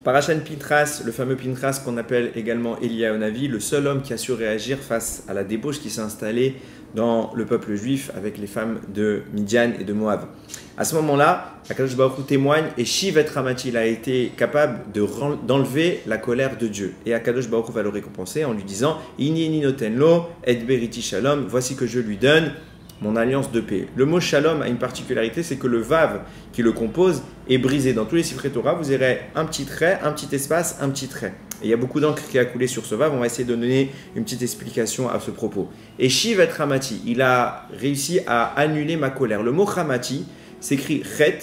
Parashan Pintras, le fameux Pintras qu'on appelle également Eliyahu Navi, le seul homme qui a su réagir face à la débauche qui s'est installée dans le peuple juif avec les femmes de Midian et de Moab. À ce moment-là, Akadosh Baruch Hu témoigne et Shivet Ramati, il a été capable d'enlever la colère de Dieu. Et Akadosh Baruch Hu va le récompenser en lui disant Inni noten lo et beriti shalom, voici que je lui donne mon alliance de paix. Le mot shalom a une particularité, c'est que le vav qui le compose est brisé. Dans tous les Sifrei Torah, vous aurez un petit trait, un petit espace, un petit trait. Et il y a beaucoup d'encre qui a coulé sur ce vav. On va essayer de donner une petite explication à ce propos. Et Shivet Ramati, il a réussi à annuler ma colère. Le mot Ramati s'écrit Chet,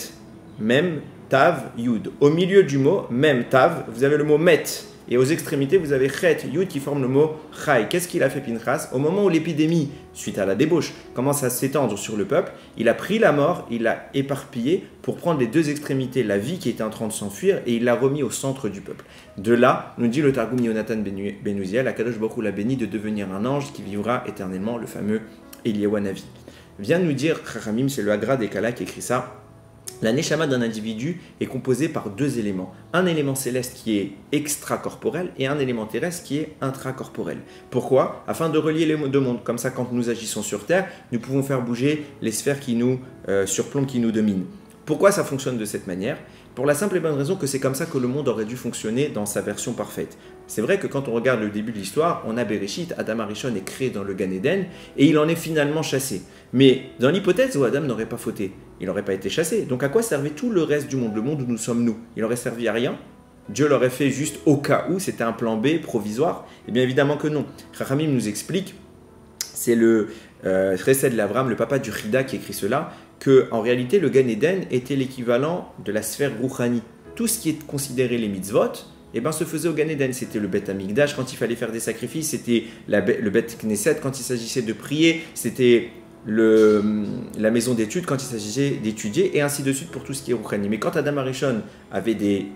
Mem, Tav, Yud. Au milieu du mot Mem, Tav, vous avez le mot Met. Et aux extrémités, vous avez Chet, Yud qui forme le mot Chai. Qu'est-ce qu'il a fait Pinchas? Au moment où l'épidémie, suite à la débauche, commence à s'étendre sur le peuple, il a pris la mort, il l'a éparpillé pour prendre les deux extrémités, la vie qui était en train de s'enfuir, et il l'a remis au centre du peuple. De là, nous dit le Targum Yonatan ben Uziel, Akadosh Baruch Hu l'a béni de devenir un ange qui vivra éternellement, le fameux Eliyahu Navi. Vient nous dire, Chachamim, c'est le Hagra des Kala qui écrit ça. La neshama d'un individu est composée par deux éléments. Un élément céleste qui est extracorporel et un élément terrestre qui est intracorporel. Pourquoi? Afin de relier les deux mondes. Comme ça, quand nous agissons sur Terre, nous pouvons faire bouger les sphères qui nous surplombent, qui nous dominent. Pourquoi ça fonctionne de cette manière? Pour la simple et bonne raison que c'est comme ça que le monde aurait dû fonctionner dans sa version parfaite. C'est vrai que quand on regarde le début de l'histoire, on a Bereshit, Adam Arishon est créé dans le Gan Eden et il en est finalement chassé. Mais dans l'hypothèse où Adam n'aurait pas fauté, il n'aurait pas été chassé. Donc à quoi servait tout le reste du monde, le monde où nous sommes nous? Il aurait servi à rien? Dieu l'aurait fait juste au cas où, c'était un plan B provisoire? Eh bien évidemment que non. Chachamim nous explique, c'est le Chesed l'Avram, le papa du Chida qui écrit cela, qu'en réalité le Gan Eden était l'équivalent de la sphère Rouhani. Tout ce qui est considéré les mitzvot, se faisait au Gan Eden. C'était le Bet Amikdash quand il fallait faire des sacrifices, c'était le Bet Knesset quand il s'agissait de prier, c'était la maison d'études quand il s'agissait d'étudier, et ainsi de suite pour tout ce qui est Rouhani. Mais quand Adam Arishon avait des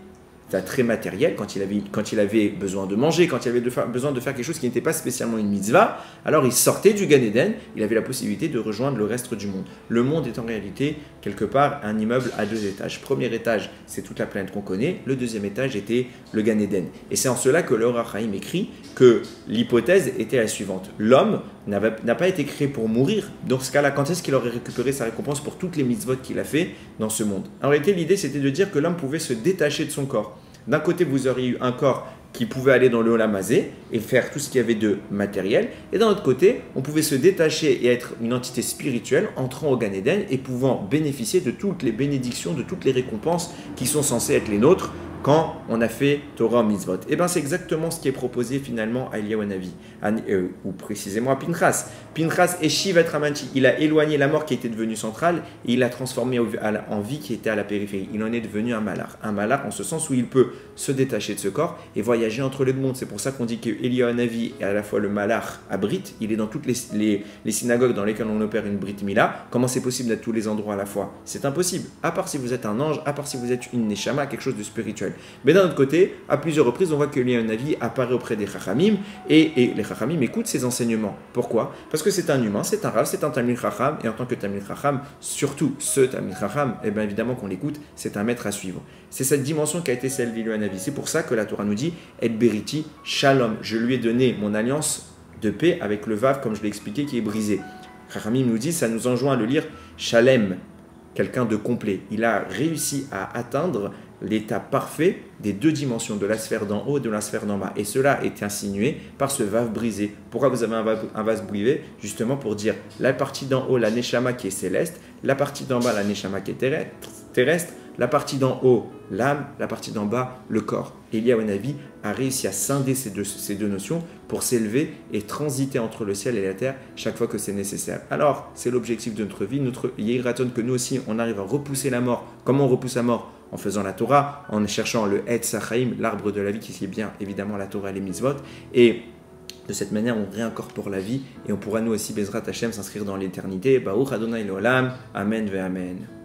très matériel, quand il avait besoin de manger, quand il avait besoin de faire quelque chose qui n'était pas spécialement une mitzvah, alors il sortait du Gan Eden, il avait la possibilité de rejoindre le reste du monde. Le monde est en réalité, quelque part, un immeuble à deux étages. Premier étage, c'est toute la planète qu'on connaît, le deuxième étage était le Gan Eden. Et c'est en cela que le Or HaChaim écrit que l'hypothèse était la suivante. L'homme n'a pas été créé pour mourir. Dans ce cas-là, quand est-ce qu'il aurait récupéré sa récompense pour toutes les mitzvot qu'il a fait dans ce monde? En réalité, l'idée, c'était de dire que l'homme pouvait se détacher de son corps. D'un côté, vous auriez eu un corps qui pouvait aller dans le Olam Hazé et faire tout ce qu'il y avait de matériel. Et d'un autre côté, on pouvait se détacher et être une entité spirituelle entrant au Gan Eden et pouvant bénéficier de toutes les bénédictions, de toutes les récompenses qui sont censées être les nôtres quand on a fait Torah Mitzvot. Et bien c'est exactement ce qui est proposé finalement à Eliyahu Navi, ou précisément à Pinchas. Pinchas et Shivet Ramati, il a éloigné la mort qui était devenue centrale et il l'a transformé en vie qui était à la périphérie. Il en est devenu un malach. Un malach en ce sens où il peut se détacher de ce corps et voyager entre les deux mondes. C'est pour ça qu'on dit que Eliyahu Navi est à la fois le malach à Brit, il est dans toutes les synagogues dans lesquelles on opère une Brit Mila. Comment c'est possible d'être tous les endroits à la fois? C'est impossible, à part si vous êtes un ange, à part si vous êtes une neshama, quelque chose de spirituel. Mais d'un autre côté, à plusieurs reprises, on voit que Eliyahu Navi apparaît auprès des Chachamim et les Chachamim écoutent ses enseignements. Pourquoi? Parce que c'est un humain, c'est un Rav, c'est un Talmid Chacham, et en tant que Talmid Chacham, surtout ce Talmid Chacham, bien évidemment qu'on l'écoute, c'est un maître à suivre. C'est cette dimension qui a été celle d'Eliyahu Navi. C'est pour ça que la Torah nous dit Et beriti shalom, je lui ai donné mon alliance de paix avec le Vav, comme je l'ai expliqué, qui est brisé. Chachamim nous dit, ça nous enjoint à le lire Shalem, quelqu'un de complet. Il a réussi à atteindre l'état parfait des deux dimensions, de la sphère d'en haut et de la sphère d'en bas. Et cela est insinué par ce vase brisé. Pourquoi vous avez un vase brisé? Justement pour dire la partie d'en haut, la neshama qui est céleste, la partie d'en bas, la neshama qui est terrestre, la partie d'en haut, l'âme, la partie d'en bas, le corps. Eliyahu Navi a réussi à scinder ces deux notions pour s'élever et transiter entre le ciel et la terre chaque fois que c'est nécessaire. Alors, c'est l'objectif de notre vie, notre Yehiraton, que nous aussi, on arrive à repousser la mort. Comment on repousse la mort? En faisant la Torah, en cherchant le Etz HaChaim, l'arbre de la vie, qui est bien évidemment la Torah et les mitzvot. Et de cette manière, on réincorpore la vie et on pourra nous aussi, Bezrat Hashem, s'inscrire dans l'éternité. Baruch Adonai Leolam. Amen ve Amen.